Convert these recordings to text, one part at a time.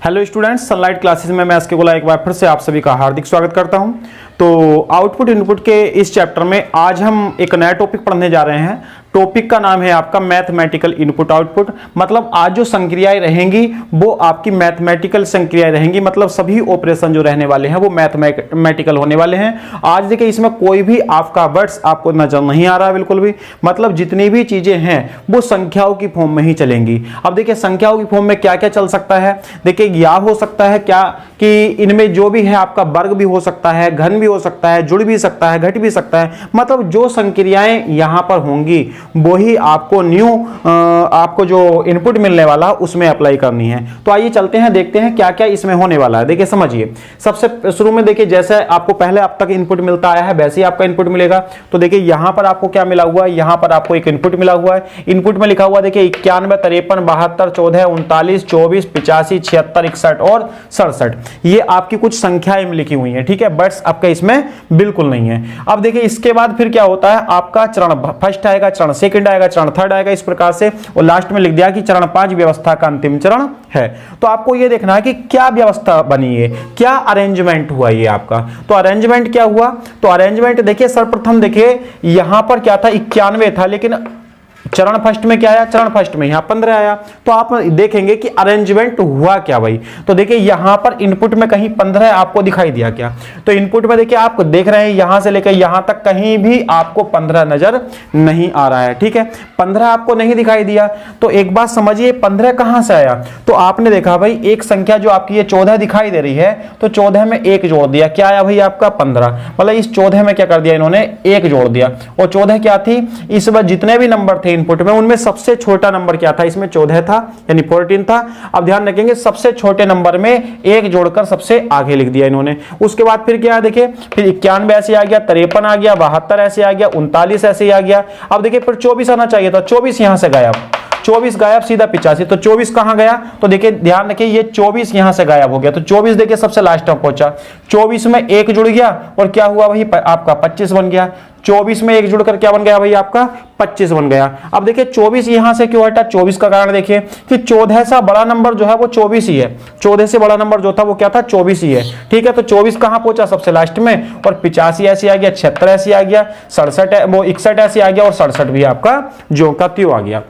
Hello students, sunlight classes में मैं SK गोला एक बार फिर से आप सभी का हार्दिक स्वागत करता हूं। तो आउटपुट इनपुट के इस चैप्टर में आज हम एक नया टॉपिक पढ़ने जा रहे हैं। टॉपिक का नाम है आपका मैथमेटिकल इनपुट आउटपुट। मतलब आज जो संक्रियाएं रहेंगी वो आपकी मैथमेटिकल संक्रियाएं रहेंगी। मतलब सभी ऑपरेशन जो रहने वाले हैं वो मैथमेटिकल होने वाले हैं। आज देखिए इसमें कोई भी आपका वर्ड्स आपको नजर नहीं आ रहा है बिल्कुल भी। मतलब जितनी भी चीजें हैं वो संख्याओं की फॉर्म में ही चलेंगी। अब देखिए संख्याओं की फॉर्म में क्या क्या चल सकता है। देखिए या हो सकता है क्या कि इनमें जो भी है आपका वर्ग भी हो सकता है, घन भी हो सकता है, जुड़ भी सकता है, घट भी सकता है। मतलब जो संक्रियाएं यहां पर होंगी वही आपको आपको जो इनपुट मिलने वाला उसमें अप्लाई करनी है। तो आइए चलते हैं, देखते हैं क्या क्या इसमें होने वाला है। देखिए समझिए, सबसे शुरू में देखिए जैसे आपको पहले अब तक इनपुट मिलता आया है वैसे ही आपका इनपुट मिलेगा। तो देखिए यहां पर आपको क्या मिला हुआ है, यहां पर आपको एक इनपुट मिला हुआ है। इनपुट में लिखा हुआ देखिए 91, 53, 72, 14, 39, 24, 85, 76, 61 और 67। ये आपकी कुछ संख्याएं लिखी हुई है, ठीक है। बट्स आपका इसमें बिल्कुल नहीं है। अब देखिए इसके बाद फिर क्या होता है, आपका चरण फर्स्ट आएगा, चरण सेकंड आएगा, चरण थर्ड आएगा, इस प्रकार से। और लास्ट में लिख दिया कि चरण 5 व्यवस्था का अंतिम चरण है। तो आपको ये देखना है कि क्या व्यवस्था बनी है, क्या अरेंजमेंट हुआ ये आपका। तो अरेंजमेंट क्या हुआ, तो अरेंजमेंट देखिए सर्वप्रथम देखिए यहां पर क्या था 91 था, लेकिन चरण फर्स्ट में क्या आया, चरण फर्स्ट में यहां 15 आया। तो आप देखेंगे कि अरेंजमेंट हुआ क्या भाई। तो देखिए यहां पर इनपुट में कहीं 15 आपको दिखाई दिया क्या। तो इनपुट में देखिए आप देख रहे हैं यहां से लेकर यहां तक कहीं भी आपको 15 नजर नहीं आ रहा है, ठीक है। 15 आपको नहीं दिखाई दिया। तो एक बात समझिए 15 कहां से आया। तो आपने देखा भाई एक संख्या जो आपकी ये 14 दिखाई दे रही है, तो 14 में 1 जोड़ दिया, क्या आया भाई आपका 15। मतलब इस 14 में क्या कर दिया इन्होंने, 1 जोड़ दिया। और 14 क्या थी, इस बार जितने भी नंबर थे इनपुट में उनमें सबसे छोटा नंबर क्या था, इसमें 14 था, यानी 14 था। अब ध्यान रखेंगे सबसे छोटे नंबर में 1 जोड़कर सबसे आगे लिख दिया इन्होंने। उसके बाद फिर क्या देखिए, फिर 91 ऐसे आ गया, 53 आ गया, 72 ऐसे आ गया, 39 ऐसे ही आ गया। अब देखिए फिर 24 आना चाहिए था, 24 यहां से गायब, 24 गायब, सीधा 85। तो 24 कहां गया, तो देखिए ध्यान रखिए ये 24 यहां से गायब हो गया। तो 24 देखिए सबसे लास्ट में पहुंचा, 24 में 1 जुड़ गया और क्या हुआ भाई आपका 25 बन गया। 24 में 1 जुड़कर क्या बन गया भाई आपका 25 बन गया। अब देखिए 24 यहां से क्यों हटा, 24 का कारण देखिए कि 14 से बड़ा नंबर जो है वो 24 ही है। 14 से बड़ा नंबर जो था वो क्या था, 24 ही है, ठीक है। तो 24 कहां पहुंचा, सबसे लास्ट में। और 85 ऐसे आ गया, 76 ऐसे आ गया, 67 वो 61 ऐसे आ गया और 67 भी आपका जो का त्यों आ गया।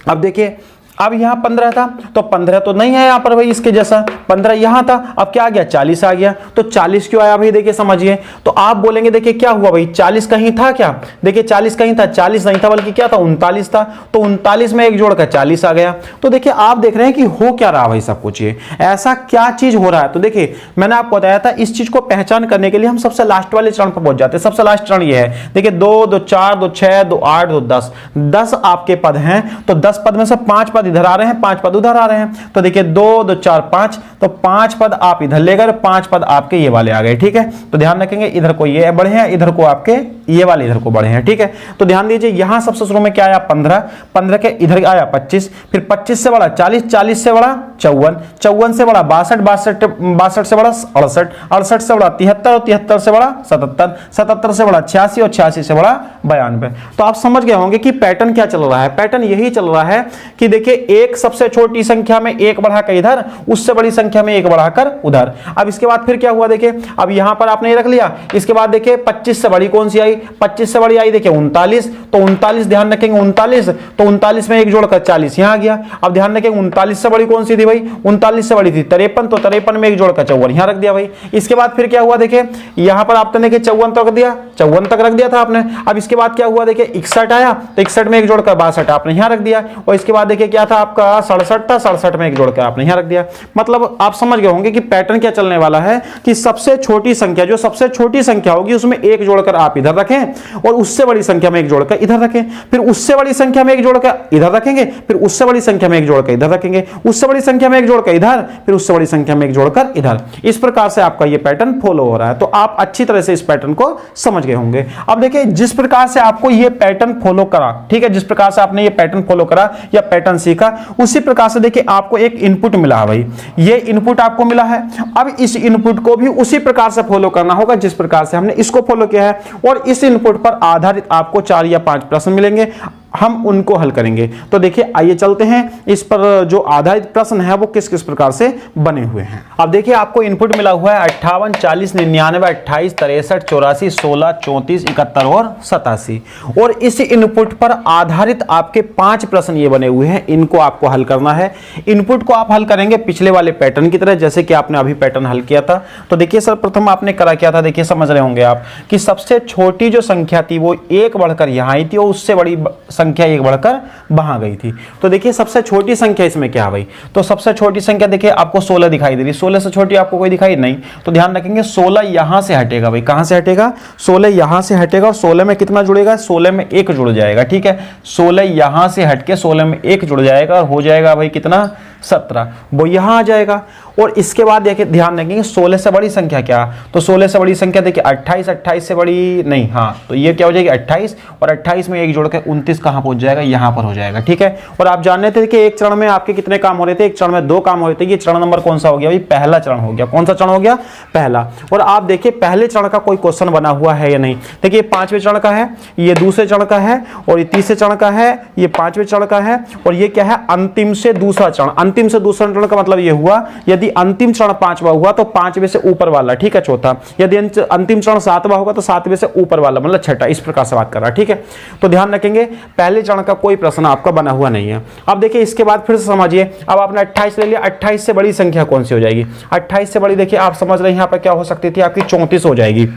अब देखिए अब यहां 15 था, तो 15 तो नहीं है यहां पर भाई इसके जैसा, 15 यहां था। अब क्या आ गया, 40 आ गया। तो 40 क्यों आया भाई, देखिए समझिए। तो आप बोलेंगे देखिए क्या हुआ भाई, 40 कहीं था क्या, देखिए 40 कहीं था, 40 नहीं था बल्कि क्या था 39 था। तो 39 में 1 जोड़कर 40 आ गया। तो देखिए आप देख रहे हैं कि हो क्या रहा भाई सब कुछ, ये ऐसा क्या चीज हो रहा है। तो देखिए मैंने आपको बताया था इस चीज को पहचान करने के लिए हम सबसे लास्ट वाले चरण पर पहुंच जाते हैं। सबसे लास्ट चरण ये है, देखिए 2, 2, 4, 2, 6, 2, 8, 2, 10, 10 आपके पद हैं। तो 10 पद में से 5 पद इधर आ रहे हैं, 5 पद उधर आ रहे हैं। तो देखिए 2, 2, 4, 5, तो 5 पद आप इधर ले गए, 5 पद आपके ये वाले आ गए, ठीक है। तो ध्यान रखेंगे इधर को ये बढ़े हैं, इधर को आपके ये वाले इधर को बढ़े हैं, ठीक है। तो ध्यान दीजिए यहां सबसे शुरू में क्या आया 15, 15 के इधर आया 25, फिर 25 से बड़ा 40, 40 से बड़ा 54, 54 से बड़ा 62, 62 से बड़ा 68, 68 से बड़ा 73 और 73 से बड़ा 77, 77 से बड़ा 86 और 86 से बड़ा 92। तो आप समझ गए होंगे कि पैटर्न क्या चल रहा है। पैटर्न यही चल रहा है कि देखिए एक सबसे छोटी संख्या में 1 बढ़ाकर इधर, उससे बड़ी संख्या में 1 बढ़ाकर उधर। अब इसके बाद फिर क्या हुआ देखिए, अब यहां पर आपने ये रख लिया। इसके बाद देखिए 25 से बड़ी कौन सी आई, 25 से बड़ी आई देखिए 39। तो 39 ध्यान रखेंगे 39, तो 39 में 1 जोड़कर 40 यहां आ गया। अब ध्यान रखेंगे 39 से बड़ी कौन सी थी भाई, 39 से बड़ी थी 53, तो 53 में 1 जोड़कर 54 यहां रख दिया भाई। इसके बाद फिर क्या हुआ देखिए, यहां पर आपने देखिए 54 तक दिया, 54 तक रख दिया था आपने। अब इसके बाद क्या हुआ देखिए 61 आया, तो 61 में 1 जोड़कर 62 आपने यहां रख दिया। और इसके बाद देखिए क्या था आपका 67 था, 67 में 1 जोड़कर आपने यहां रख दिया। मतलब आप समझ गए होंगे कि पैटर्न क्या चलने वाला है कि सबसे छोटी संख्या, जो सबसे छोटी संख्या होगी उसमें 1 जोड़कर आप इधर रखें और उससे बड़ी संख्या में 1 जोड़कर इधर रखें, फिर उससे बड़ी संख्या में 1 जोड़कर इधर रखेंगे, फिर उससे बड़ी संख्या में 1 जोड़कर इधर रखेंगे, उससे बड़ी संख्या में 1 जोड़कर इधर, फिर उससे बड़ी संख्या में 1 जोड़कर इधर। इस प्रकार से आपका यह पैटर्न फॉलो हो रहा है। तो आप अच्छी तरह से इस पैटर्न को समझ गए होंगे। अब देखिए जिस प्रकार से आपको यह पैटर्न फॉलो करा, ठीक है, जिस प्रकार से आपने ये पैटर्न फॉलो करा या पैटर्न सीखा, उसी प्रकार से देखिए आपको एक इनपुट मिला है भाई, ये इनपुट आपको मिला है। अब इस इनपुट को भी उसी प्रकार से फॉलो करना होगा जिस प्रकार से हमने इसको फॉलो किया है। और इस इनपुट पर आधारित आपको 4 या 5 प्रश्न मिलेंगे। हम उनको हल करेंगे। तो देखिए आइए चलते हैं इस पर जो आधारित प्रश्न है वो किस किस प्रकार से बने हुए हैं। अब देखिए आपको इनपुट मिला हुआ है 58, 40, 99, 28, 63, 84, 16, 34, 71 और 87 और इस इनपुट पर आधारित आपके 5 प्रश्न ये बने हुए हैं, इनको आपको हल करना है। इनपुट को आप हल करेंगे पिछले वाले पैटर्न की तरह, जैसे कि आपने अभी पैटर्न हल किया था। तो देखिए सर्वप्रथम आपने करा क्या था, देखिए समझ रहे होंगे आप कि सबसे छोटी जो संख्या थी वो एक बढ़कर यहां आई थी और उससे बड़ी संख्या एक बढ़कर वहां गई थी। तो देखिए सबसे छोटी संख्या इसमें क्या है भाई, तो सबसे छोटी संख्या देखिए आपको 16 दिखाई दे रही है, 16 से छोटी आपको कोई दिखाई नहीं। तो ध्यान रखेंगे 16 यहां से हटेगा भाई, कहां से हटेगा, 16 यहां से हटेगा और 16 में कितना जुड़ेगा, 16 में 1 जुड़ जाएगा। ठीक है, 16 यहां से हटके 16 में 1 जुड़ जाएगा और हो जाएगा भाई कितना, 17, वो यहां आ जाएगा। और इसके बाद देखिए ध्यान रखेंगे 16 से बड़ी संख्या क्या, तो 16 से बड़ी संख्या देखिए 28, 28 से बड़ी नहीं, हाँ तो ये क्या हो जाएगी 28 और 28 में 1 जोड़ के 29 कहां पहुंच जाएगा, यहां पर हो जाएगा। ठीक है, और आप जानते थे कि एक चरण में आपके कितने काम हो रहे थे, एक चरण में 2 काम हो रहे थे। ये चरण नंबर कौन सा हो गया भाई, पहला चरण हो गया। कौन सा चरण हो गया, पहला। और आप देखिए पहले चरण का कोई क्वेश्चन बना हुआ है या नहीं, देखिए 5वें चरण का है, ये दूसरे चरण का है और ये तीसरे चरण का है, ये 5वें चरण का है और ये क्या है, अंतिम से दूसरा चरण। अंतिम से दूसरा चरण का मतलब ये हुआ यदि अंतिम चरण 5वां हुआ तो 5वें से ऊपर वाला, ठीक है, चौथा। यदि अंतिम चरण 7वां होगा तो 7वें से ऊपर वाला, मतलब छठा। इस प्रकार से बात कर रहा है। ठीक है, तो ध्यान रखेंगे पहले चरण का कोई प्रश्न आपका बना हुआ नहीं है। अब देखिए इसके बाद फिर से समझिए, अब आपने 28 ले लिया, 28 से बड़ी संख्या कौन सी हो जाएगी, 28 से बड़ी देखिए आप समझ रहे हैं यहां पर क्या हो सकती थी, आपकी 34 हो जाएगी।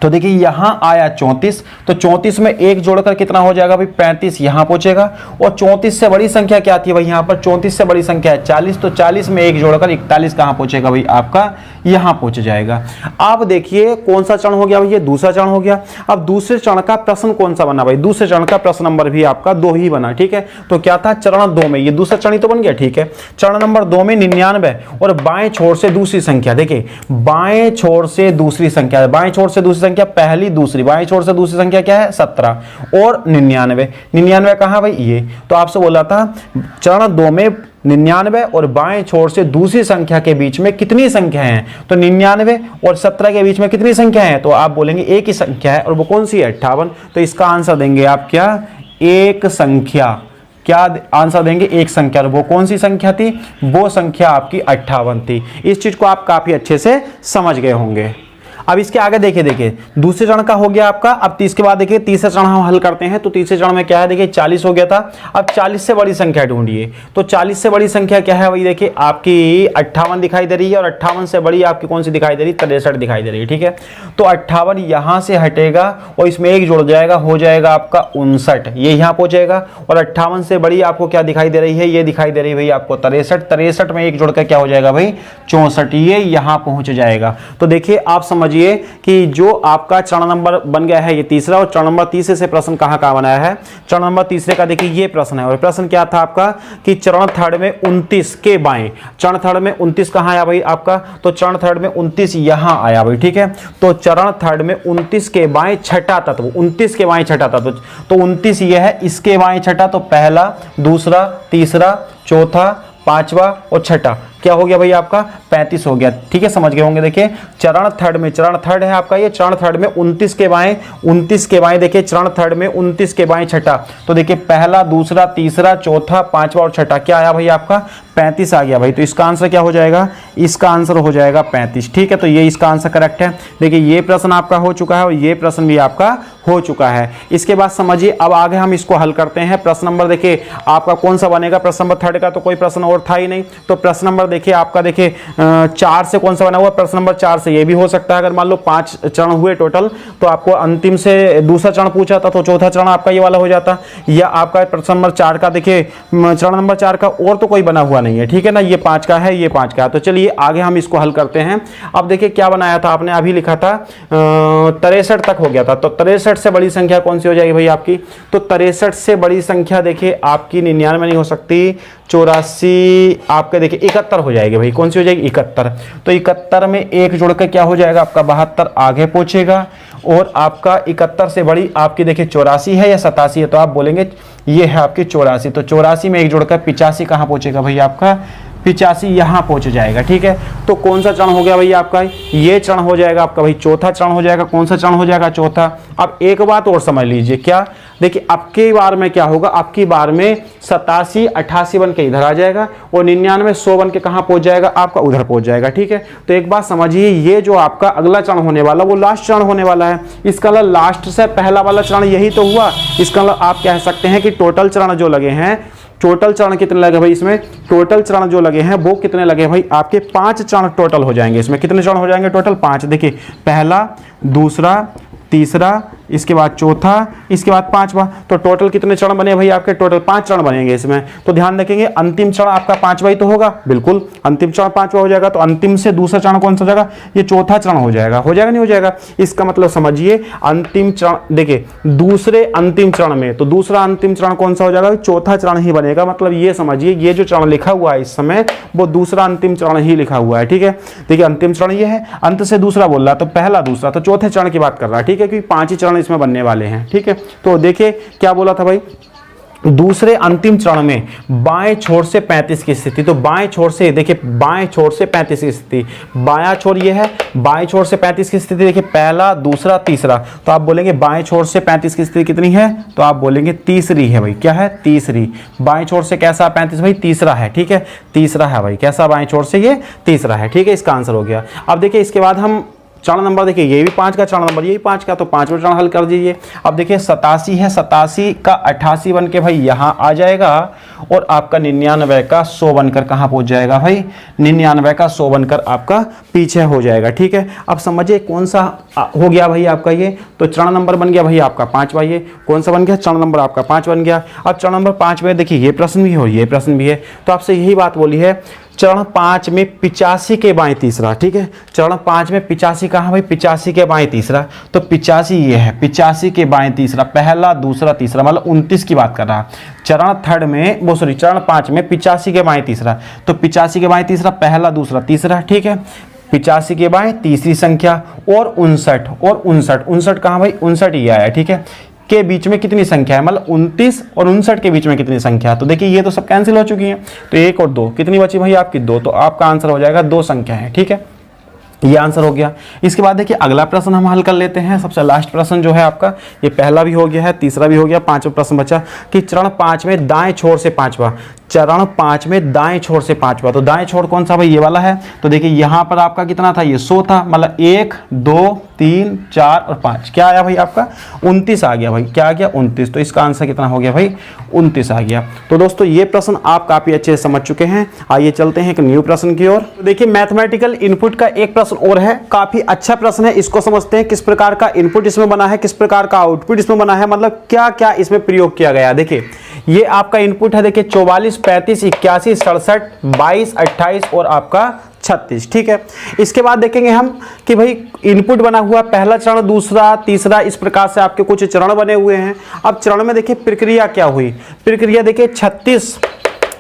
तो देखिए यहां आया 34, तो 34 में 1 जोड़कर कितना हो जाएगा भाई, 35 यहां पहुंचेगा। और 34 से बड़ी संख्या क्या आती है भाई, यहां पर 34 से बड़ी संख्या है 40, तो 40 में 1 जोड़कर 41 कहां पहुंचेगा भाई, आपका यहां पहुंच जाएगा। अब देखिए कौन सा चरण हो गया भाई, ये दूसरा चरण हो गया। अब दूसरे चरण का प्रश्न कौन सा बना भाई, दूसरे चरण का प्रश्न नंबर भी आपका 2 ही बना। ठीक है, तो क्या था, चरण 2 में, ये दूसरा चरण ही तो बन गया। ठीक है, चरण नंबर 2 में 99 और बाएं छोर से दूसरी संख्या, देखिए बाएं छोर से दूसरी संख्या, बाएं छोर से दूसरी संख्या पहली दूसरी, बाएं छोर से दूसरी संख्या क्या है, 17 और 99। 99 कहां भाई, ये तो आपसे बोला था चरण 2 में 99 और बाएं छोर से दूसरी संख्या के बीच में कितनी संख्या है, तो 99 और 17 के बीच में कितनी संख्या है, तो आप बोलेंगे एक ही संख्या है और वो कौन सी है, 58। तो इसका आंसर देंगे आप क्या, एक संख्या। क्या आंसर देंगे, एक संख्या। और वो कौन सी संख्या थी, वो संख्या आपकी 58 थी। इस चीज को आप काफी अच्छे से समझ गए होंगे। अब इसके आगे देखिए दूसरे चरण का हो गया आपका। अब इसके बाद देखिए तीसरा चरण हम हल करते हैं। तो तीसरे चरण में क्या है, देखिए 40 हो गया था। अब 40 से बड़ी संख्या ढूंढिए। तो 40 से बड़ी संख्या क्या है, वही देखिए आपकी 58 दिखाई दे रही है और 58 से बड़ी आपकी कौन सी दिखाई दे रही है, 63 दिखाई दे रही है। ठीक है, तो 58 यहां से हटेगा और इसमें 1 जुड़ जाएगा, हो जाएगा आपका 59, ये यहां पहुंचेगा। और 58 से बड़ी आपको क्या दिखाई दे रही है, ये दिखाई दे रही है भाई आपको 63, 63 में 1 जुड़कर क्या हो जाएगा भाई 64, ये यहां पहुंच जाएगा। तो देखिए आप समझिए कि जो आपका चरण नंबर बन गया है ये तीसरा, और चरण नंबर तीसरे से प्रश्न कहां बनाया है, चरण नंबर तीसरे का देखिए ये प्रश्न है। और प्रश्न क्या था आपका कि चरण थर्ड में 29 के बाएं, चरण थर्ड में 29 कहां आया भाई आपका, तो चरण थर्ड में 29 यहां आया भाई। ठीक है, तो चरण थर्ड में 29 के बाएं छठा तत्व, 29 के बाएं छठा तत्व, तो 29 ये है, इसके बाएं छठा, तो पहला, दूसरा, तीसरा, चौथा, पांचवा और छठा क्या हो गया भाई आपका 35 हो गया। ठीक है, समझ गए होंगे। देखिए चरण थर्ड में, चरण थर्ड है आपका ये, चरण थर्ड में 29 के बाएं, 29 के बाएं देखिए चरण थर्ड में 29 के बाएं छठा, तो देखिए पहला, दूसरा, तीसरा, चौथा, पांचवा और छठा क्या आया भाई आपका 35 आ गया भाई। तो इसका आंसर क्या हो जाएगा, इसका आंसर हो जाएगा 35। ठीक है, तो ये इसका आंसर करेक्ट है। देखिए ये प्रश्न आपका हो चुका है और ये प्रश्न भी आपका हो चुका है। इसके बाद समझिए अब आगे हम इसको हल करते हैं। प्रश्न नंबर देखिए आपका कौन सा बनेगा, प्रश्न नंबर थर्ड का तो कोई प्रश्न और था ही नहीं। तो प्रश्न नंबर देखिए आपका देखिए 4 से कौन सा बना हुआ, प्रश्न नंबर 4 से ये भी हो सकता है। अगर मान लो 5 चरण हुए टोटल, तो आपको अंतिम से दूसरा चरण पूछा था तो चौथा चरण आपका ये वाला हो जाता, या आपका प्रश्न नंबर 4 का देखिए चरण नंबर 4 का और तो कोई बना हुआ नहीं है। ठीक है ना, ये 5 का है, ये 5 का है। तो चलिए आगे हम इसको हल करते हैं। अब देखिए क्या बनाया था आपने, अभी लिखा था 63 तक हो गया था। तो 63 से बड़ी संख्या कौन सी हो जाएगी भाई आपकी, तो 63 से बड़ी संख्या देखिए आपकी 99 नहीं हो सकती, 84 आपके देखिए 71 हो जाएगी भाई। कौन सी हो जाएगी 71, तो 71 में 1 जोड़कर क्या हो जाएगा आपका 72 आगे पहुंचेगा। और आपका 71 से बड़ी आपकी देखिए 84 है या 87 है, तो आप बोलेंगे ये है आपकी 84, तो 84 में 1 जोड़कर 85 कहां पहुंचेगा भाई आपका 85 यहां पहुंच जाएगा। ठीक है, तो कौन सा चरण हो गया भाई आपका, ये चरण हो जाएगा आपका भाई चौथा चरण हो जाएगा। कौन सा चरण हो जाएगा, चौथा। अब एक बात और समझ लीजिए, क्या देखिए अब की बार में क्या होगा, अब की बार में 87 88 बन के इधर आ जाएगा और 99 100 बन के कहाँ पहुंच जाएगा, आपका उधर पहुंच जाएगा। ठीक है, तो एक बात समझिए, ये जो आपका अगला चरण होने वाला वो लास्ट चरण होने वाला है। इसका मतलब लास्ट से पहला वाला चरण यही तो हुआ। इसका मतलब आप कह सकते हैं कि टोटल चरण जो लगे हैं, टोटल चरण कितने लगे भाई, इसमें टोटल चरण जो लगे हैं वो कितने लगे भाई, आपके 5 चरण टोटल हो जाएंगे। इसमें कितने चरण हो जाएंगे टोटल, 5। देखिए पहला, दूसरा, तीसरा, इसके बाद चौथा, इसके बाद पांचवा, तो टोटल कितने चरण बने भाई आपके, टोटल 5 चरण बनेंगे इसमें। तो ध्यान रखेंगे अंतिम चरण आपका 5वां ही तो होगा, बिल्कुल अंतिम चरण 5वां हो जाएगा। तो अंतिम से दूसरा चरण कौन सा हो जाएगा, ये चौथा चरण हो जाएगा। हो जाएगा नहीं हो जाएगा, इसका मतलब समझिए अंतिम चरण, देखिए दूसरे अंतिम चरण में, तो दूसरा अंतिम चरण कौन सा हो जाएगा, चौथा चरण ही बनेगा। मतलब ये समझिए ये जो चरण लिखा हुआ है इस समय वो दूसरा अंतिम चरण ही लिखा हुआ है। ठीक है, देखिए अंतिम चरण ये है, अंत से दूसरा बोल रहा है तो पहला दूसरा, तो चौथे चरण की बात कर रहा है। ठीक है, क्योंकि 5 ही चरण इसमें बनने वाले हैं। ठीक है, तो देखिए क्या बोला था भाई, दूसरे अंतिम चरण में बाएं छोर से 35 की स्थिति, तो बाएं छोर से देखिए, बाएं छोर से 35 की स्थिति, बायां छोर ये है, बाएं छोर से 35 की स्थिति देखिए, पहला, दूसरा, तीसरा, तो आप बोलेंगे बाएं छोर से 35 की स्थिति कितनी है, तो आप बोलेंगे तीसरी है भाई। क्या है, तीसरी। बाएं छोर से कैसा 35 भाई, तीसरा है। ठीक है, तीसरा है भाई, कैसा, बाएं छोर से ये तीसरा है। ठीक है, इसका आंसर हो गया। अब देखिए इसके बाद हम चरण नंबर देखिए, ये भी 5 का चरण नंबर, ये भी 5 का, तो 5वां चरण हल कर दीजिए। अब देखिए 87 है, 87 का 88 बन के भाई यहाँ आ जाएगा और आपका 99 का 100 बनकर कहाँ पहुँच जाएगा भाई, 99 का 100 बनकर आपका पीछे हो जाएगा। ठीक है, अब समझिए कौन सा हो गया भाई आपका ये, तो चरण नंबर बन गया भाई आपका 5वां। ये कौन सा बन गया, चरण नंबर आपका 5 बन गया। अब चरण नंबर 5 में देखिए ये प्रश्न भी हो, ये प्रश्न भी है, तो आपसे यही बात बोली है, चरण 5 में 85 के बाएं तीसरा। ठीक है, चरण 5 में 85 कहाँ भाई, 85 के बाएं तीसरा, तो 85 ये है, 85 के बाएं तीसरा, पहला, दूसरा, तीसरा, मतलब 29 की बात कर रहा। चरण 3 में वो सॉरी चरण 5 में 85 के बाएं तीसरा, तो 85 के बाएं तीसरा, पहला, दूसरा, तीसरा। ठीक है, 85 के बाएं तीसरी संख्या और 59 कहाँ भाई, 59 ये आया। ठीक है, के बीच में कितनी संख्या है, मतलब 29 और 59 के बीच में कितनी संख्या है, तो देखिए ये तो सब कैंसिल हो चुकी हैं, तो 1 और 2 कितनी बची भाई आपकी, 2, तो आपका आंसर हो जाएगा 2 संख्या है। ठीक है, ये आंसर हो गया। इसके बाद देखिए अगला प्रश्न हम हल कर लेते हैं। सबसे लास्ट प्रश्न जो है आपका, ये पहला भी हो गया है, तीसरा भी हो गया, 5वां प्रश्न बचा कि चरण 5 में दाएं छोर से 5वां, चरण 5 में दाएं छोर से 5वां, तो दाएं छोर कौन सा भाई, ये वाला है। तो देखिए यहाँ पर आपका कितना था, ये 100 था, मतलब 1 2 3 4 और 5, क्या आया भाई आपका 29 आ गया भाई। क्या आ गया, 29, तो इसका आंसर कितना हो गया भाई, 29 आ गया। तो दोस्तों ये प्रश्न आप काफी अच्छे से समझ चुके हैं। आइए चलते हैं एक न्यू प्रश्न की ओर। तो देखिए मैथमेटिकल इनपुट का एक प्रश्न और है, काफी अच्छा प्रश्न है, इसको समझते हैं। किस प्रकार का इनपुट इसमें बना है, किस प्रकार का आउटपुट इसमें बना है, मतलब क्या क्या इसमें प्रयोग किया गया। देखिए ये आपका इनपुट है, देखिए 44 35 81 67 22 28 और आपका 36। ठीक है, इसके बाद देखेंगे हम कि भाई इनपुट बना हुआ पहला चरण, दूसरा, तीसरा, इस प्रकार से आपके कुछ चरण बने हुए हैं। अब चरण में देखिए प्रक्रिया क्या हुई, प्रक्रिया देखिए 36,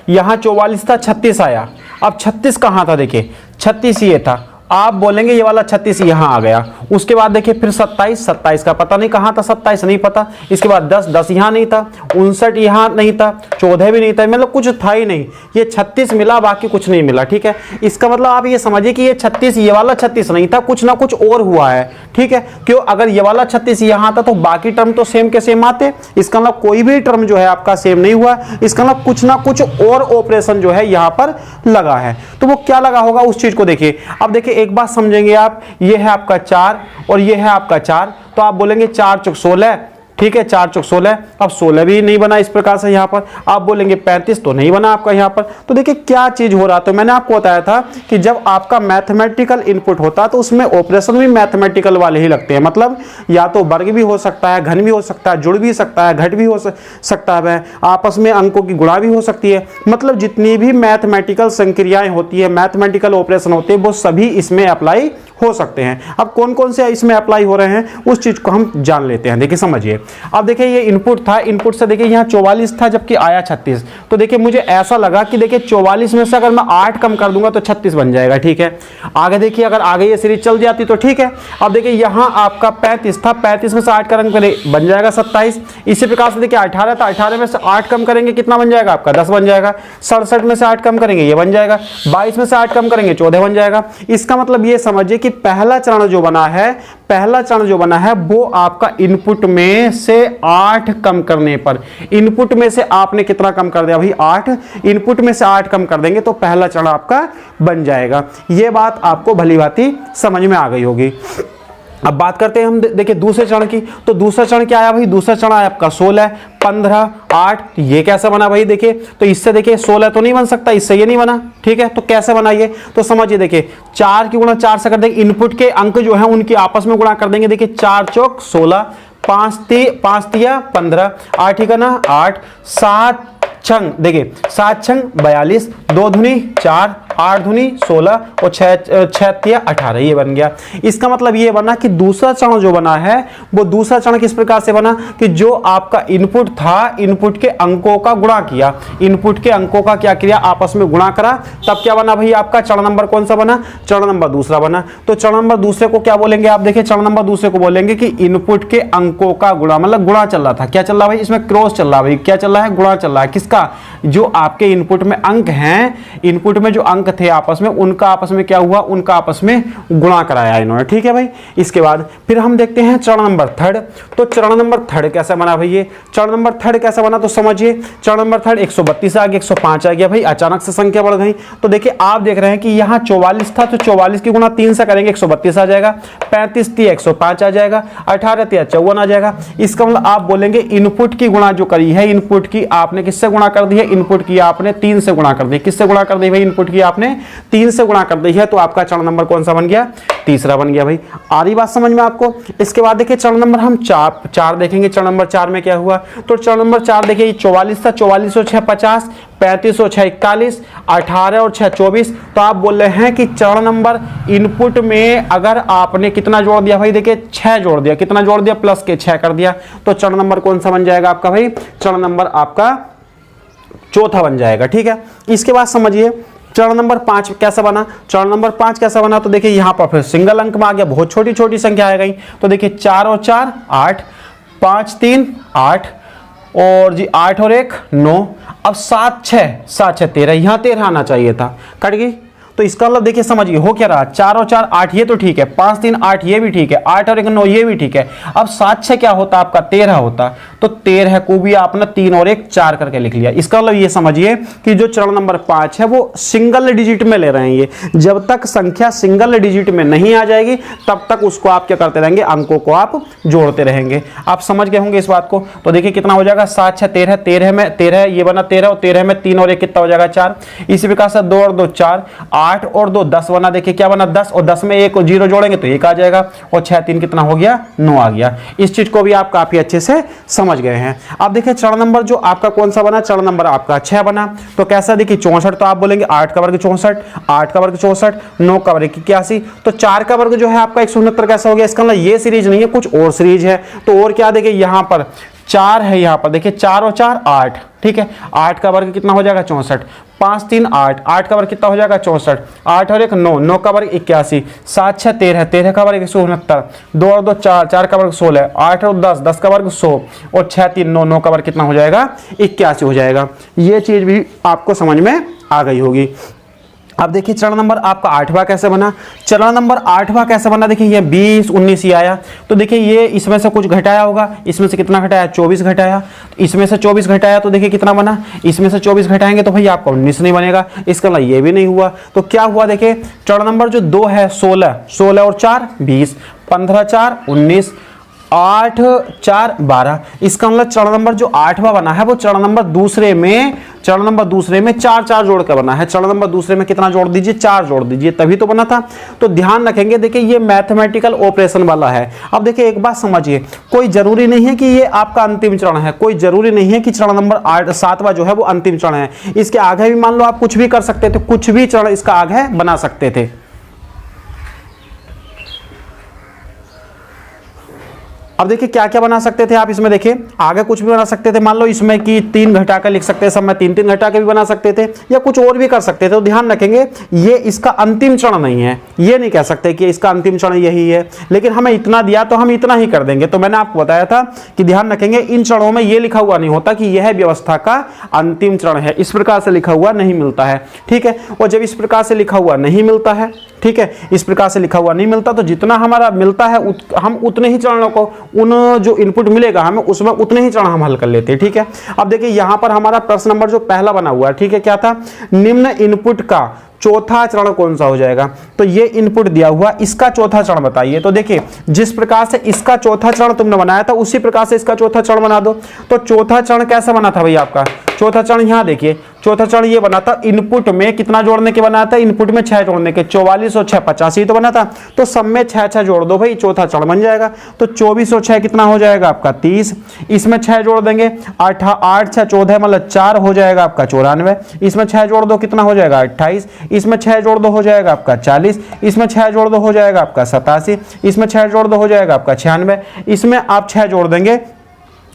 यहां 44 था, 36 आया। अब 36 कहां था, देखिए 36 ये था, आप बोलेंगे ये वाला 36 यहां आ गया। उसके बाद देखिए फिर 27 का पता नहीं कहां था, 27 नहीं पता। इसके बाद 10 यहां नहीं था, 59 यहां नहीं था, 14 भी नहीं था, मतलब कुछ था ही नहीं। ये 36 मिला, बाकी कुछ नहीं मिला। ठीक है, इसका मतलब आप ये समझिए कि ये 36 ये वाला 36 नहीं था, कुछ ना कुछ और हुआ है। ठीक है, क्यों, अगर ये वाला 36 यहां था तो बाकी टर्म तो सेम के सेम आते, इसका मतलब कोई भी टर्म जो है आपका सेम नहीं हुआ, इसका मतलब कुछ ना कुछ और ऑपरेशन जो है यहां पर लगा है। तो वो क्या लगा होगा उस चीज को देखिए। अब देखिए एक बात समझेंगे आप, ये है आपका 4 और ये है आपका 4, तो आप बोलेंगे 4 चौक 16। ठीक है, 4 चौक 16, अब 16 भी नहीं बना इस प्रकार से यहाँ पर। आप बोलेंगे 35 तो नहीं बना आपका यहाँ पर। तो देखिए क्या चीज हो रहा, तो मैंने आपको बताया था कि जब आपका मैथमेटिकल इनपुट होता है तो उसमें ऑपरेशन भी मैथमेटिकल वाले ही लगते हैं। मतलब या तो वर्ग भी हो सकता है, घन भी हो सकता है, जुड़ भी सकता है, घट भी हो सकता है, आपस में अंकों की गुणा भी हो सकती है। मतलब जितनी भी मैथमेटिकल संक्रियाएं होती है, मैथमेटिकल ऑपरेशन होते हैं, वो सभी इसमें अप्लाई हो सकते हैं। अब कौन कौन से इसमें अप्लाई हो रहे हैं उस चीज को हम जान लेते हैं। देखिए समझिए, अब देखिए ये इनपुट था, इनपुट से देखिए यहाँ 44 था जबकि आया 36, तो देखिए मुझे ऐसा लगा कि देखिए 44 में से अगर मैं 8 कम कर दूंगा तो 36 बन जाएगा। ठीक है, आगे देखिए अगर आगे ये सीरीज चल जाती तो ठीक है। अब देखिए यहाँ आपका 35 था, 35 में से 8 कम करें बन जाएगा 27। इसी प्रकार से देखिए 18 था, 18 में से 8 कम करेंगे कितना बन जाएगा आपका 10 बन जाएगा। 67 में से 8 कम करेंगे ये बन जाएगा, 22 में से 8 कम करेंगे 14 बन जाएगा। इसका मतलब ये समझिए कि कि पहला चरण जो बना है वो आपका इनपुट में से 8 कम करने पर, इनपुट में से आपने कितना कम कर दिया भाई 8, इनपुट में से 8 कम कर देंगे तो पहला चरण आपका बन जाएगा। ये बात आपको भली भांति समझ में आ गई होगी। अब बात करते हैं हम देखिए दूसरे चरण की। तो दूसरा चरण क्या आया भाई, दूसरा चरण आया आपका 16, 15, 8। ये कैसे बना भाई, देखिए तो इससे देखिए 16 तो नहीं बन सकता, इससे ये नहीं बना, ठीक है। तो कैसे बना ये, तो समझिए देखिए 4 की गुणा 4 से कर देंगे, इनपुट के अंक जो है उनकी आपस में गुणा कर देंगे। देखिए 4 चौक 16, 5 तिया 15, 8 ही का ना 8, 7 छंग देखिए 7 छंग 42, 2 धुनी 4, 8 धुनी 16 और 6 तिया 18, ये बन गया। इसका मतलब ये बना कि दूसरा चरण जो बना है वो दूसरा चरण किस प्रकार से बना कि जो आपका इनपुट था, इनपुट के अंकों का गुणा किया, इनपुट के अंकों का क्या किया आपस में गुणा करा, तब क्या बना भाई आपका चरण नंबर कौन सा बना, चरण नंबर दूसरा बना। तो चरण नंबर दूसरे को क्या बोलेंगे आप देखिए, चरण नंबर दूसरे को बोलेंगे कि इनपुट के अंकों का गुणा, मतलब गुणा चल रहा था, क्या चल रहा भाई इसमें क्रॉस चल रहा भाई, क्या चल रहा है गुणा चल रहा है, किसका, जो आपके इनपुट में अंक हैं, इनपुट में जो अंक थे आपस में, उनका आपस में क्या हुआ, उनका आपस में गुणा कराया इन्होंने, ठीक है भाई। इसके बाद फिर हम देखते हैं चरण नंबर थर्ड। तो चरण नंबर थर्ड कैसा बना भाई, ये चरण नंबर थर्ड कैसा बना, तो समझिए चरण नंबर थर्ड 132 आ गया, 105 आ गया भाई, अचानक से संख्या बढ़ गई। तो देखिए आप देख रहे हैं कि यहां 44 था, तो 44 की गुणा 3 से करेंगे 132 आ जाएगा, 35 तिया 105 आ जाएगा, 18 तिया 54 आ जाएगा। इसका मतलब आप बोलेंगे इनपुट की गुणा जो करी है, इनपुट की आपने किससे गुणा कर दी है, इनपुट की आपने 3 से गुणा कर दी, किससे गुणा कर दी भाई, इनपुट की आपने 3 से गुणा कर दी है, तो आपका चरण नंबर कौन सा बन गया, तीसरा बन गया भाई। आ रही बात समझ में आपको। इसके बाद देखिए चरण नंबर हम 4 देखेंगे, चरण नंबर 4 में क्या हुआ। तो चरण नंबर 4 देखिए 44 था, 44 और 6 50, 35 और 6 41, 18 और 6 24। तो आप बोल रहे हैं कि चरण नंबर इनपुट में अगर आपने कितना जोड़ दिया भाई, देखिए 6 जोड़ दिया, कितना जोड़ दिया, प्लस के 6 कर दिया, तो चरण नंबर कौन सा बन जाएगा आपका भाई, चरण नंबर आपका चौथा बन जाएगा, ठीक है। इसके बाद समझिए चरण नंबर 5 कैसा बना, चरण नंबर 5 कैसा बना। तो देखिए यहां पर फिर सिंगल अंक में आ गया, बहुत छोटी छोटी संख्या आ गई। तो देखिए 4 और 4 8, 5 3 8 और जी 8 और 1 9, अब 7 6 13, यहां 13 आना चाहिए था, कट गई। तो इसका मतलब देखिए समझिए हो क्या रहा, 4 और 4 8 ये तो ठीक है, 5 3 8 ये भी ठीक है, 8 और 1 9 ये भी ठीक है। अब 7 6 क्या होता आपका 13 होता, तो 13 को भी आपने 3 और 1 4 करके लिख लिया। इसका मतलब ये समझिए कि जो चरण नंबर 5 है वो सिंगल डिजिट में ले रहे हैं। ये जब तक संख्या सिंगल डिजिट में नहीं आ जाएगी तब तक उसको आप क्या करते रहेंगे, अंकों को आप जोड़ते रहेंगे। आप समझ गए होंगे इस बात को। तो देखिए कितना हो जाएगा, 7 6 13, 13 में 13 ये बना 13 और 13 में 3 और 1 कितना हो जाएगा 4। इसी प्रकार से 2 और 2 4, 8 और 2 10 बना, देखिए क्या बना 10, और 10 में 1 और 0 जोड़ेंगे तो 1 आ जाएगा, और 6 3 कितना हो गया 9 आ गया। इस चीज को भी आप काफी अच्छे से समझ गए हैं। अब देखिए चरण नंबर जो आपका कौन सा बना, चरण नंबर आपका 6 बना। तो कैसा देखिए 64, तो आप बोलेंगे 8 का वर्ग 64, 8 का वर्ग 64, 9 का वर्ग 81, तो 4 का वर्ग जो है आपका 169 कैसा हो गया। इसका मतलब ये सीरीज नहीं है, कुछ और सीरीज है। तो और क्या देखिए यहां पर 4 है, यहां पर देखिए 4 और 4 8, ठीक है। 8 का वर्ग कितना हो जाएगा 64, 5 3 8, 8 का वर्ग कितना हो जाएगा 64, 8 और 1 9, 9 का वर्ग 81, 7 6 13, 13 का वर्ग 169, 2 और 2 4, 4 का वर्ग 16, 8 और 10, 10 का वर्ग 100, और 6 3 9, 9 का वर्ग कितना हो जाएगा 81 हो जाएगा। ये चीज भी आपको समझ में आ गई होगी। अब देखिए चरण नंबर आपका 8वां कैसे बना, चरण नंबर 8वां कैसे बना, देखिए ये 20 19 ही आया। तो देखिए ये इसमें से कुछ घटाया होगा, इसमें से कितना घटाया 24 घटाया, इसमें से 24 घटाया, तो देखिए कितना बना, इसमें से 24 घटाएंगे तो भैया आपका 19 नहीं बनेगा। इसका मतलब ये भी नहीं हुआ। तो क्या हुआ देखिए चरण नंबर जो 2 है 16, 16 और 4 20, 15 4 19, 8 4 12। इसका मतलब चरण नंबर जो 8वां बना है वो चरण नंबर दूसरे में 4 4 जोड़ कर बना है। चरण नंबर दूसरे में कितना जोड़ दीजिए 4 जोड़ दीजिए, तभी तो बना था। तो ध्यान रखेंगे देखिए ये मैथमेटिकल ऑपरेशन वाला है। अब देखिए एक बात समझिए, कोई जरूरी नहीं है कि ये आपका अंतिम चरण है, कोई जरूरी नहीं है कि चरण नंबर 7वां जो है वो अंतिम चरण है। इसके आगे भी मान लो आप कुछ भी कर सकते थे, कुछ भी चरण इसका आगे बना सकते थे। अब देखिए क्या क्या बना सकते थे आप इसमें, देखिए आगे कुछ भी बना सकते थे। मान लो इसमें कि 3 घटा कर लिख सकते हैं, सब में 3 3 घटा के भी बना सकते थे, या कुछ और भी कर सकते थे। तो ध्यान रखेंगे ये इसका अंतिम चरण नहीं है, ये नहीं कह सकते कि इसका अंतिम चरण यही है, लेकिन हमें इतना दिया तो हम इतना ही कर देंगे। तो मैंने आपको बताया था कि ध्यान रखेंगे इन चरणों में ये लिखा हुआ नहीं होता कि यह व्यवस्था का अंतिम चरण है, इस प्रकार से लिखा हुआ नहीं मिलता है, ठीक है। और जब इस प्रकार से लिखा हुआ नहीं मिलता है ठीक है, इस प्रकार से लिखा हुआ नहीं मिलता। तो जितना हमारा मिलता है हम उतने ही चरणों को, उन जो इनपुट मिलेगा हमें उसमें उतने ही चरण हम हल कर लेते हैं। ठीक है, अब देखिए यहां पर हमारा प्रश्न नंबर जो पहला बना हुआ है, ठीक है, क्या था, निम्न इनपुट का चौथा चरण कौन सा हो जाएगा। तो ये इनपुट दिया हुआ, इसका चौथा चरण बताइए। तो देखिए जिस प्रकार से इसका चौथा चरण तुमने बनाया था उसी प्रकार से इसका चौथा चरण बना दो। तो चौथा चरण कैसा बना था भाई आपका, चौथा चरण यहां देखिए, चौथा चरण ये बना था, इनपुट में कितना जोड़ने के बना था, इनपुट में 6 जोड़ने के, 44 और 6 85 तो बना था। तो सब में 6 जोड़ दो भाई, चौथा चरण बन जाएगा। तो 24 और 6 कितना हो जाएगा आपका 30, इसमें 6 जोड़ देंगे, 8 6 14 मतलब 4 हो जाएगा आपका 94, इसमें 6 जोड़ दो कितना हो जाएगा 28, इसमें 6 जोड़ दो हो जाएगा आपका 40, इसमें 6 जोड़ दो हो जाएगा आपका 87, इसमें 6 जोड़ दो हो जाएगा आपका 96, इसमें आप 6 जोड़ देंगे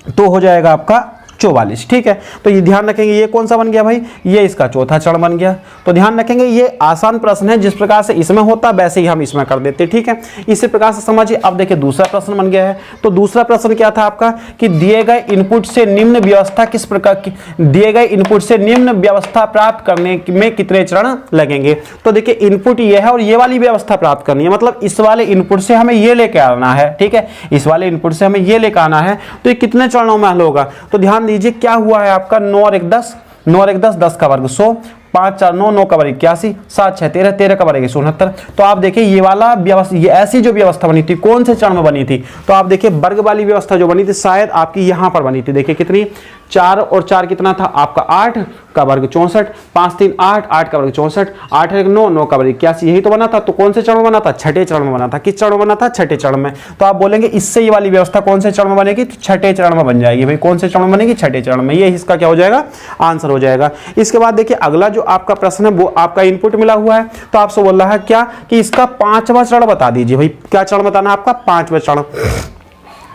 तो हो जाएगा आपका 44। ठीक है, तो ये ध्यान रखेंगे, ये कौन सा बन गया भाई, ये इसका चौथा चरण बन गया। तो ध्यान रखेंगे ये आसान प्रश्न है, जिस प्रकार से इसमें होता वैसे ही हम इसमें कर देते। ठीक है, इसी प्रकार से समझिए। अब देखिए दूसरा प्रश्न बन गया है। तो दूसरा प्रश्न क्या था आपका कि दिए गए इनपुट से निम्न व्यवस्था किस प्रकार की, दिए गए इनपुट से निम्न व्यवस्था प्राप्त करने में कितने चरण लगेंगे। तो देखिए इनपुट ये है और ये वाली व्यवस्था प्राप्त करनी है, मतलब इस वाले इनपुट से हमें ये लेके आना है। ठीक है, इस वाले इनपुट से हमें ये लेकर आना है, तो ये कितने चरणों में हल होगा। तो ध्यान दीजिए क्या हुआ है आपका, 9 और 1 10, 9 और 1 10, 10 का वर्ग 100, 5 4 9, 9 का वर्ग 81, 7 6 13, 13 का वर्ग 69। तो आप देखिए ये वाला व्यवस्था, ये ऐसी जो व्यवस्था बनी थी कौन से चरण में बनी थी, तो आप देखिए वर्ग वाली व्यवस्था जो बनी थी शायद आपकी यहां पर बनी थी। देखिए कितनी, 4 और 4 कितना था आपका 8 का वर्ग 64, 5 3 8, 8 का वर्ग 64, 8 1 9, 9 का वर्ग 81, यही तो बना था। तो कौन से चरण में बना था, छठे चरण में बना था। किस चरण में बना था, छठे चरण में। तो आप बोलेंगे इससे ये वाली व्यवस्था कौन से चरण में बनेगी, तो छठे चरण में बन जाएगी भाई। कौन से चरण में बनेगी, छठे चरण में। ये इसका क्या हो जाएगा, आंसर हो जाएगा। इसके बाद देखिए अगला जो आपका प्रश्न है वो आपका इनपुट मिला हुआ है, तो आपसे बोल रहा है क्या कि इसका 5वां चरण बता दीजिए भाई। क्या चरण बताना है आपका, 5वां चरण।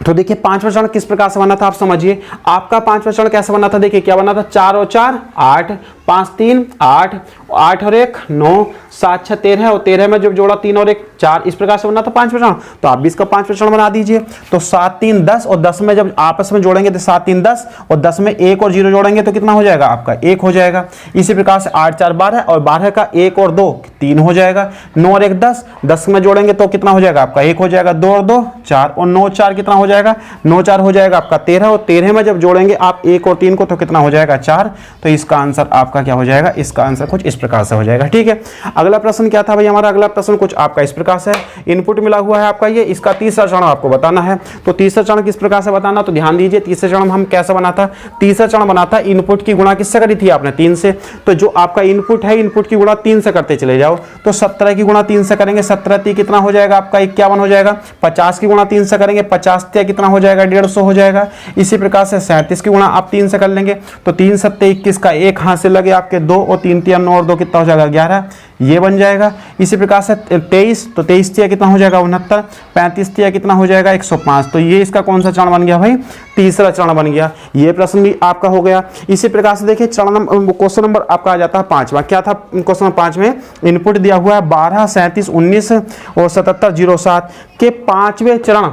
तो देखिए 5वां चरण किस प्रकार से बना था आप समझिए। आपका 5वां चरण कैसे बना था, देखिए क्या बना था, 4 और 4 8, 5 3 8, 8 और 1 9, 7 6 13 और 13 में जब जोड़ा 3 और 1 4, इस प्रकार से बना था 5वां चरण। तो आप भी इसका 5वां चरण बना दीजिए। तो 7 3 10 और 10 में जब आपस में जोड़ेंगे तो 7 3 10 और 10 में 1 और 0 जोड़ेंगे तो कितना हो जाएगा आपका 1 हो जाएगा। इसी प्रकार से 8 4 12 और 12 का 1 और 2 3 हो जाएगा। 9 और 1 10, 10 में जोड़ेंगे तो कितना हो जाएगा आपका 1 हो जाएगा। 2 और 2 4 और 9 4 कितना हो जाएगा, 9 4 हो जाएगा आपका 13 और 13 में जब जोड़ेंगे आप 1 और 3 को तो कितना हो जाएगा 4। तो इसका आंसर आपका क्या हो जाएगा, इसका आंसर कुछ इस प्रकार से हो जाएगा। ठीक है, अगला प्रश्न क्या था भाई हमारा, अगला प्रश्न कुछ आपका इस प्रकार से है। इनपुट मिला हुआ है आपका ये, इसका तीसरा चरण आपको बताना है। तो तीसरा चरण किस प्रकार से बताना, तो ध्यान दीजिए तीसरा चरण हम कैसे बना था। तीसरा चरण बना था इनपुट की गुणा किससे करी थी आपने, 3 से। तो जो आपका इनपुट है इनपुट की गुणा 3 से करते चले जाओ। तो 17 की गुणा 3 से करेंगे, 17 3 कितना हो जाएगा आपका 51 हो जाएगा। 50 की गुणा 3 से करेंगे, 50 3 कितना हो जाएगा 150 हो जाएगा। इसी प्रकार से 37 की गुणा आप 3 से कर लेंगे तो 3 7 21 का 1 हाथ से लगे आपके 2 और 3 3 9 और 2 कितना हो जाएगा 11, ये बन जाएगा। इसी प्रकार से 23, तो 23 3 कितना हो जाएगा 69, 35 3 कितना हो जाएगा 105। तो ये इसका कौन सा चरण बन गया भाई, तीसरा चरण बन गया। ये प्रश्न भी आपका हो गया। इसी प्रकार से देखिए चरण क्वेश्चन नंबर आपका आ जाता है 5वां। क्या था क्वेश्चन नंबर 5 में, इनपुट दिया हुआ है 12 37 19 और 77 07 के 5वें चरण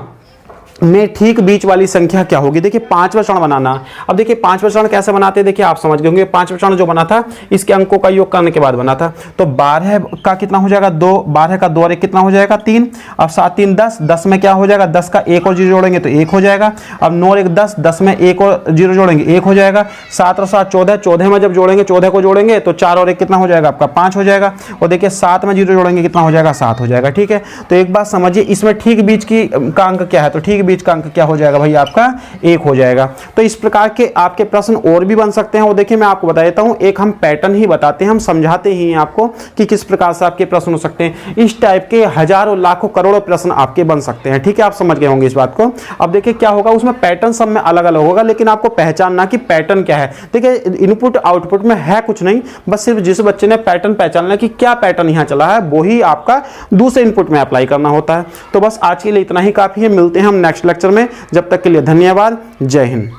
में ठीक बीच वाली संख्या क्या होगी। देखिए 5वां चरण बनाना। अब देखिए 5वां चरण कैसे बनाते हैं, देखिए आप समझ गए होंगे। 5वां चरण जो बना था इसके अंकों का योग करने के बाद बना था। तो 12 का कितना हो जाएगा 2, 12 का 2 और 1 कितना हो जाएगा 3। अब 7 3 10, 10 में क्या हो जाएगा 10 का 1 और 0 जोड़ेंगे तो 1 हो जाएगा। अब 9 और 1 10, 10 में 1 और 0 जोड़ेंगे 1 हो जाएगा। 7 और 7 14, 14 में जब जोड़ेंगे 14 को जोड़ेंगे तो 4 और 1 कितना हो जाएगा आपका 5 हो जाएगा। और देखिए 7 में 0 जोड़ेंगे कितना हो जाएगा 7 हो जाएगा। ठीक है, तो एक बात समझिए, इसमें ठीक बीच का अंक क्या है, तो ठीक बीच का अंक क्या हो जाएगा भाई आपका 1 हो जाएगा। तो इस प्रकार के आपके प्रश्न और भी बन सकते हैं। और देखिए मैं आपको बता देता हूं, एक हम पैटर्न ही बताते हैं, हम समझाते ही हैं आपको कि किस प्रकार से आपके प्रश्न हो सकते हैं। इस टाइप के हजारों लाखों करोड़ों प्रश्न आपके बन सकते हैं। ठीक है, आप समझ गए होंगे इस बात को। अब देखिए क्या होगा, उसमें पैटर्न सब में अलग अलग होगा, लेकिन आपको पहचानना कि पैटर्न क्या है। देखिए इनपुट आउटपुट में है कुछ नहीं, बस सिर्फ जिस बच्चे ने पैटर्न पहचानना कि क्या पैटर्न यहां चला है वही आपका दूसरे इनपुट में अप्लाई करना होता है। तो बस आज के लिए इतना ही काफी है, मिलते हैं हम नेक्स्ट लेक्चर में। जब तक के लिए धन्यवाद, जय हिंद।